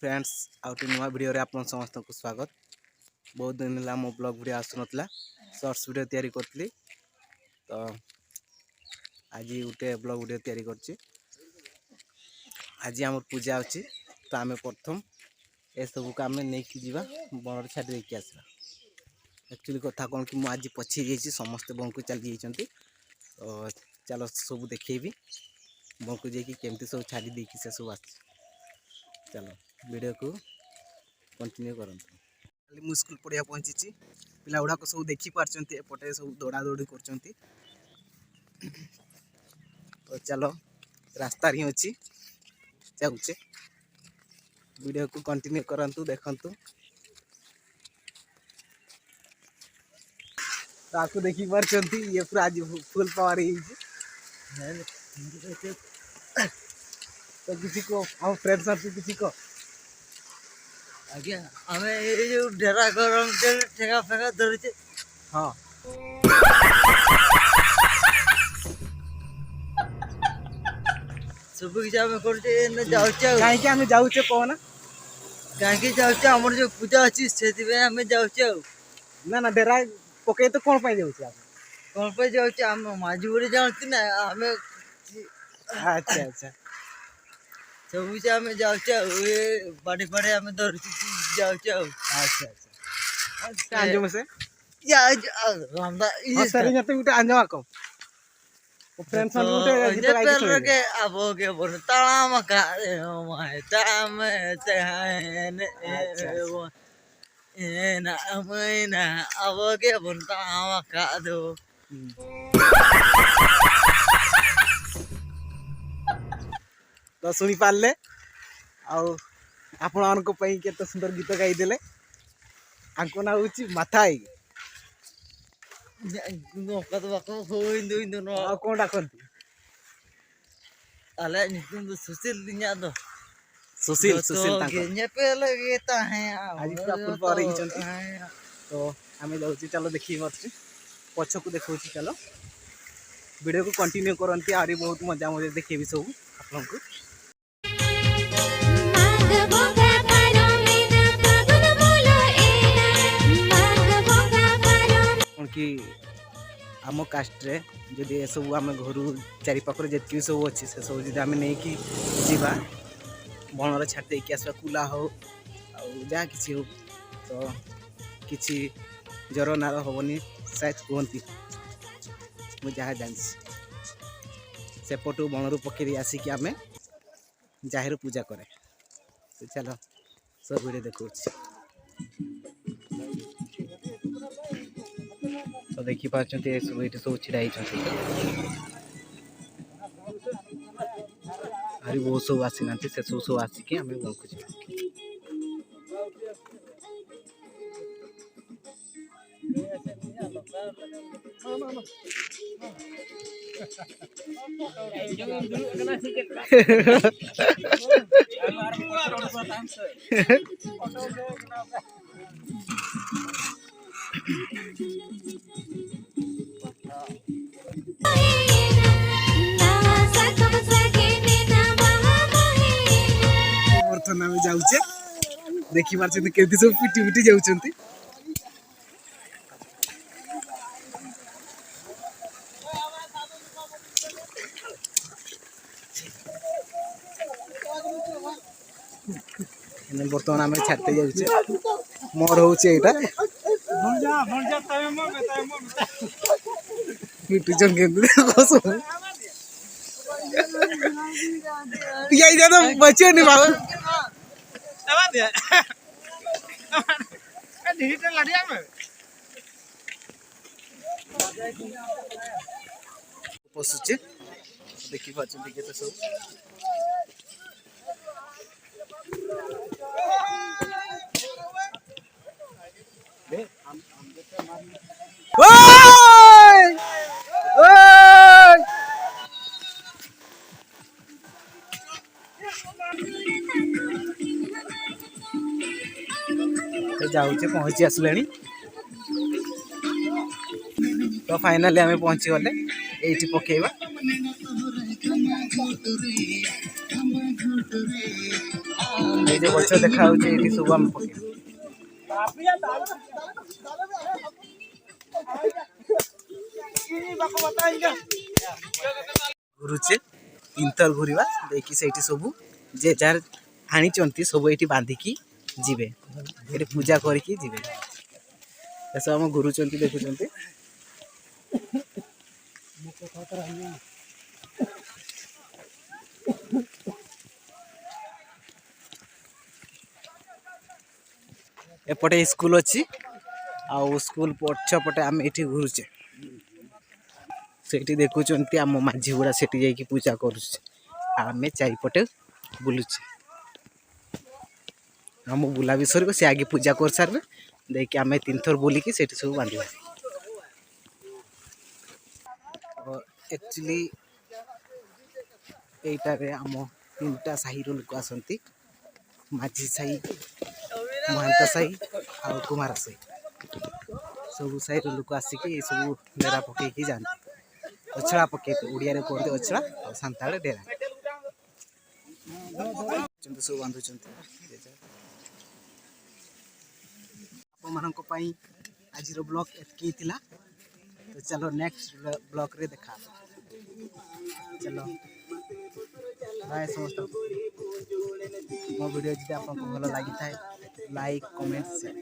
Friends out नुआ video रे आपन समस्त को स्वागत। बहुत दिन है मो ब्लॉग वीडियो आसुनला शॉर्ट्स वीडियो तैयारी करतली तो आज गोटे ब्लॉग वीडियो तैयारी करछि। आज आम पूजा अच्छी तो आम प्रथम ए सब को आम नहीं जीवा बन छाड़ देकी आसवा। एक्चुअली कथा कौन कि आज पछी जाइए समस्ते बन को चली जाइए तो चलो सब देखेबी बन को जाकि केमती सब छाड़ी देकी से सब आस। चलो वीडियो को कंटिन्यू करंतु। मु स्कूल पढ़िया पहुंची पिला गुड़ाक सब देखी पार्टी एपटे सब दौड़ा दौड़ी कर तो चलो रास्ता ही अच्छी जाऊे वीडियो को कंटिन्यू करंतु देखंतु। तो आपको देखी पार्टी ये पूरा आज फुल पावर तो किसी को हम फ्रेंड्स से किसी को आज्ञा हमें ये जो डेरा गरम तेल ठेका फेका धरते हाँ सब की जा में करते न जाउचे काहे कि हम जाउचे कोना काहे कि जाउचे हमर जो पूजा अछि सेति में हमें जाउचे ना ना डेरा पके तो कोन पाई जाउचे आप कोन पे जाउचे हम माजूरी जानती ना हमें अच्छा अच्छा सब की जा में जाउचे ये बड़े बड़े हमें धरते जाउचे अच्छा अच्छा आंजो में से या रामदा ये सरी जते उठे आंजो को फ्रेंड्स सब उठे जिते गाइड कर के अब हो गया बोल ताम का माय ताम ते वो ए ना मैना अब हो गया बोल ताम का दो तो सुनी पाले आपण को पई केते सुंदर गीत गाई देले आंको ना होची माथाई नो कत बाको हो इंदो नो आ कोन डाकंती अले निकुम तो सुशील दिया दो सुशील सुशील तांको के पे लगेता है आज पूरा फुल पावर ही चलती तो हमें जाउची चलो देखि मत पछ को देखौची चलो वीडियो को कंटिन्यू करंती आरी बहुत मजा मजे देखिबी सब आपन को कि आम कास्ट रे जदि ए सब आम घर चारि पाखरे जितकी सब अच्छी से सब जब आम नहीं कि जीवा बणर छाड़ देकी आसवा कुला हो जहाँ किसी हो तो किसी जर नार हेनी शायद कहती मुझे जहाँ जानी सेपटू बणरू पकड़ी आसिक आम जाहिर पूजा करे तो चलो सब वीडियो देखो तो देखी पार्टी सब ये सब छिड़ा अरे वो सब आसी ना से सब आसिक आम बन बर्तन आम जाऊे देखी पार्टी केमती सब पिटी पिटी जाऊँच बर्तमान आम छाड़ते जाऊे मोर हूँ पिटुचन तो बचे नहीं बाबू पशुचे देखी पार्टी तो सब जाऊे पहुँची आसले तो फाइनाली आम पहुँची गले ये पकेबा ये जो गछ देखा ये सब आम पके घुरुचे 3 थर घुरवा देखिए से सब जे जार आनी सब ये बांधिकी जीवे ये पूजा करके जीवे सब आम घुरुंट देखुं एपटे स्कूल अच्छी आउ स्कूल पछपटे आम ये घुरुचे से देखुं आम माझी गुड़ा से पूजा करें चारिपटे बुलुचे आम बुला भी सर से आगे पूजा कर सारे देखिए आम 3 थर बुलिकी से सब बांधा एक्चुअली यहीटार आम 3टा साही लोक आसती माझी साही महंत साही आ कुमार साही सब साही लोक आसिक सब डेरा पकईकी जाते अछड़ा पकई ओडिया कहते अछड़ा और सांताल डेरा सब बांधुं आप आज ब्लॉग एतकी तो चलो नेक्स्ट ब्लॉग रे देखा चलो बाय समस्त मो वीडियो जी आपको भल लगी था लाइक कमेंट शेयर